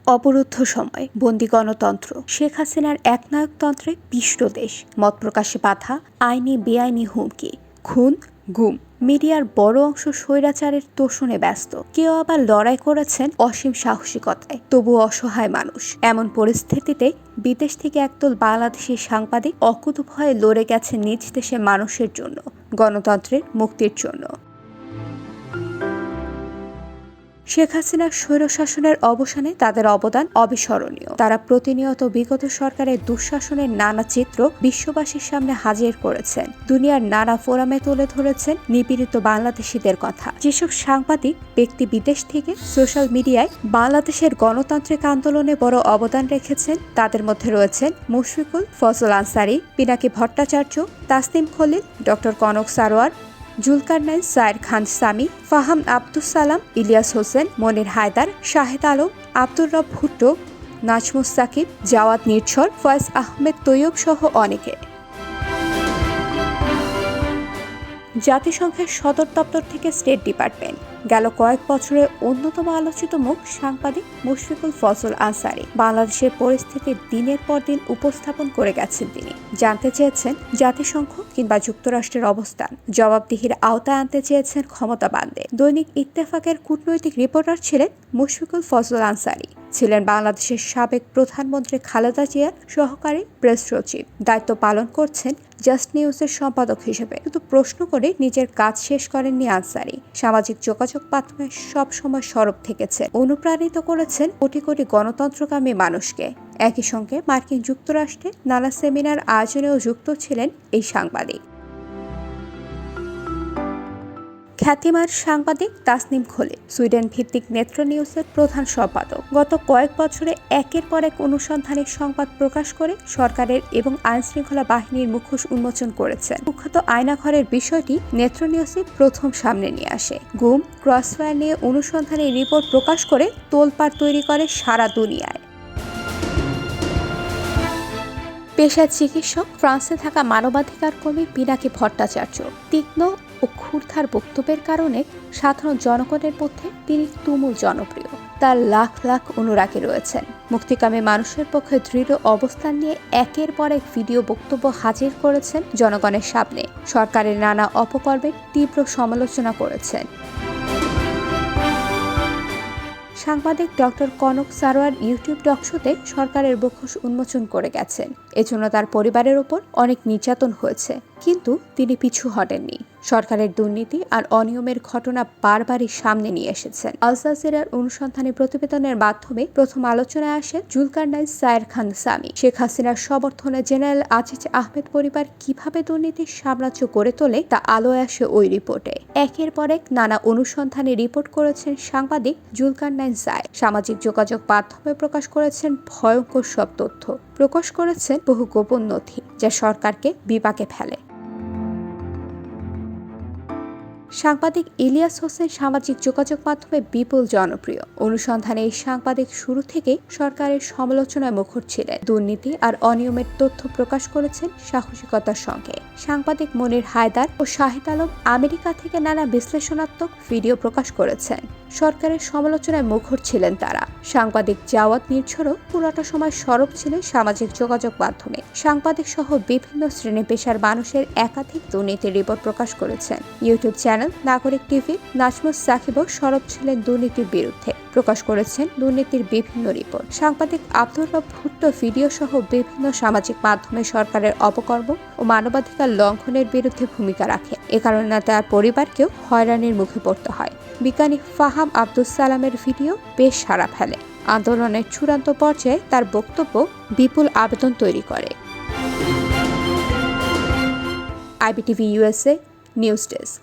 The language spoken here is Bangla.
অবরুদ্ধ সময়, বন্দি গণতন্ত্র, শেখ হাসিনার একনায়কতন্ত্রে পিষ্ট দেশ, মত প্রকাশে বাধা, আইনি বেআইনি হুমকি, খুন, গুম। মিডিয়ার বড় অংশ স্বৈরাচারের তোষণে ব্যস্ত, কেউ আবার লড়াই করেছেন অসীম সাহসিকতায়। তবু অসহায় মানুষ। এমন পরিস্থিতিতে বিদেশ থেকে একদল বাংলাদেশি সাংবাদিক অকুতোভয়ে লড়ে গেছে নিজ দেশের মানুষের জন্য, গণতন্ত্রের মুক্তির জন্য। শেখ হাসিনার স্বৈরশাসনের অবসানে তাদের অবদান অবিস্মরণীয়। তারা প্রতিনিয়ত বিগত সরকারের দুঃশাসনের নানা চিত্র বিশ্ববাসীর সামনে হাজির করেছেন, দুনিয়ার নানা ফোরামে তুলে ধরেছেন নিপীড়িত বাংলাদেশিদের কথা। যেসব সাংবাদিক ব্যক্তি বিদেশ থেকে সোশ্যাল মিডিয়ায় বাংলাদেশের গণতান্ত্রিক আন্দোলনে বড় অবদান রেখেছেন, তাদের মধ্যে রয়েছেন মুশফিকুল, ফজল আনসারী, পিনাকি ভট্টাচার্য, তাসনিম খলিল, ডক্টর কনক সারোয়ার, জুলকারনাইন সায়ের খান সামি, ফাহাম আব্দুস সালাম, ইলিয়াস হোসেন, মনির হায়দার, শাহেদ আলম, আব্দুর রব ভুট্টো, নাজমুস সাকিব, জাওয়াদ নির্ঝর, ফয়েজ আহমেদ তৈয়ব সহ অনেকে। জাতিসংঘের সদর দপ্তর থেকে স্টেট ডিপার্টমেন্ট, গেল কয়েক বছরের অন্যতম আলোচিত মুখ সাংবাদিক মুশফিকুল ফজল আনসারী বাংলাদেশের পরিস্থিতি দিনের পর দিন উপস্থাপন করে গেছেন। তিনি জানতে চেয়েছেন জাতিসংঘ কিংবা যুক্তরাষ্ট্রের অবস্থান, জবাবদিহির আওতায় আনতে চেয়েছেন ক্ষমতাবানদের। দৈনিক ইত্তেফাকের কূটনৈতিক রিপোর্টার ছিলেন মুশফিকুল ফজল আনসারী, ছিলেন বাংলাদেশের সাবেক প্রধানমন্ত্রী খালেদা জিয়ার সহকারী প্রেস সচিব, দায়িত্ব পালন করছেন জাস্ট নিউজের সম্পাদক হিসেবে। শুধু প্রশ্ন করে নিজের কাজ শেষ করেননি আনসারী। সামাজিক যোগাযোগ মাধ্যমে সবসময় সরব থেকেছেন, অনুপ্রাণিত করেছেন কোটি কোটি গণতন্ত্রকামী মানুষকে। একই সঙ্গে মার্কিন যুক্তরাষ্ট্রে নানা সেমিনার আয়োজনেও যুক্ত ছিলেন এই সাংবাদিক। খ্যাতিমান সাংবাদিক তাসনিম খলিল, সুইডেন ভিত্তিক নেত্র নিউজের প্রধান সম্পাদক, গত কয়েক বছরে একের পর এক অনুসন্ধানী সংবাদ প্রকাশ করে সরকারের এবং আইনশৃঙ্খলা বাহিনীর মুখোশ উন্মোচন করেছেন। কুখ্যাত আয়নাঘরের বিষয়টি নেত্র নিউজে প্রথম সামনে নিয়ে আসে। গুম, ক্রসফায়ার নিয়ে অনুসন্ধানী রিপোর্ট প্রকাশ করে তোলপাড় তৈরি করে সারা দুনিয়ায়। পেশায় চিকিৎসক, ফ্রান্সে থাকা মানবাধিকার কর্মী পিনাকি ভট্টাচার্য, তীক্ষ্ণ ও ক্ষুরধার বক্তব্যের কারণে সাধারণ জনগণের মধ্যে তিনি তুমুল জনপ্রিয়। তার লাখ লাখ অনুরাগী রয়েছেন। মুক্তিকামী মানুষের পক্ষে দৃঢ় অবস্থান নিয়ে একের পর এক ভিডিও বক্তব্য হাজির করেছেন জনগণের সামনে। সরকারের নানা অপকর্মের তীব্র সমালোচনা করেছেন। সাংবাদিক ডক্টর কনক সারোয়ার ইউটিউব টকশোতে সরকারের মুখোশ উন্মোচন করে গেছেন। এজন্য তার পরিবারের ওপর অনেক নির্যাতন হয়েছে, কিন্তু তিনি পিছু হটেননি। সরকারের দুর্নীতি আর অনিয়মের ঘটনা বারবারই সামনে নিয়ে এসেছেন। আল জাজিরার অনুসন্ধানী প্রতিবেদনের মাধ্যমে প্রথম আলোচনায় আসে জুলকারনাইন সায়ের খান সামি। শেখ হাসিনার সমর্থনে জেনারেল আজিজ আহমেদ পরিবার কিভাবে দুর্নীতির সাম্রাজ্য গড়ে তোলে তা আলোয় আসে ওই রিপোর্টে। একের পর এক নানা অনুসন্ধানী রিপোর্ট করেছেন সাংবাদিক জুলকারনাইন সায়ের। সামাজিক যোগাযোগ মাধ্যমে প্রকাশ করেছেন ভয়ঙ্কর সব তথ্য, প্রকাশ করেছেন বহু গোপন নথি, যা সরকারকে বিপাকে ফেলে। সাংবাদিক ইলিয়াস হোসেন সামাজিক যোগাযোগ মাধ্যমে বিপুল জনপ্রিয়। অনুসন্ধানে এই সাংবাদিক শুরু থেকেই সরকারের সমালোচনায় মুখর ছিলেন। দুর্নীতি আর অনিয়মের তথ্য প্রকাশ করেছেন সাহসিকতার সঙ্গে। সাংবাদিক মনির হায়দার ও শাহেদ আলম আমেরিকা থেকে নানা বিশ্লেষণাত্মক ভিডিও প্রকাশ করেছেন। সরকারের সমালোচনায় মুখর ছিলেন তারা। সাংবাদিক জাওয়াদ নির্ঝরও পুরোটা সময় সরব ছিলেন সামাজিক যোগাযোগ মাধ্যমে। সাংবাদিক সহ বিভিন্ন শ্রেণী পেশার মানুষের একাধিক দুর্নীতির রিপোর্ট প্রকাশ করেছেন। ইউটিউব চ্যানেল নাগরিক টিভি নাজমুস সাকিবও সরব ছিলেন দুর্নীতির বিরুদ্ধে, প্রকাশ করেছেন দুর্নীতির বিভিন্ন রিপোর্ট। সাংবাদিক আব্দুর রব ভুট্টো ভিডিও সহ বিভিন্ন সামাজিক মাধ্যমে সরকারের অপকর্ম ও মানবাধিকার লঙ্ঘনের বিরুদ্ধে ভূমিকা রাখে। এ কারণে তার পরিবারকেও হয়রানির মুখে পড়তে হয়। বিজ্ঞানী ফাহাম আব্দুস সালামের ভিডিও বেশ সাড়া ফেলে। আন্দোলনের চূড়ান্ত পর্যায়ে তার বক্তব্য বিপুল আবেদন তৈরি করে। IBTV USA news desk.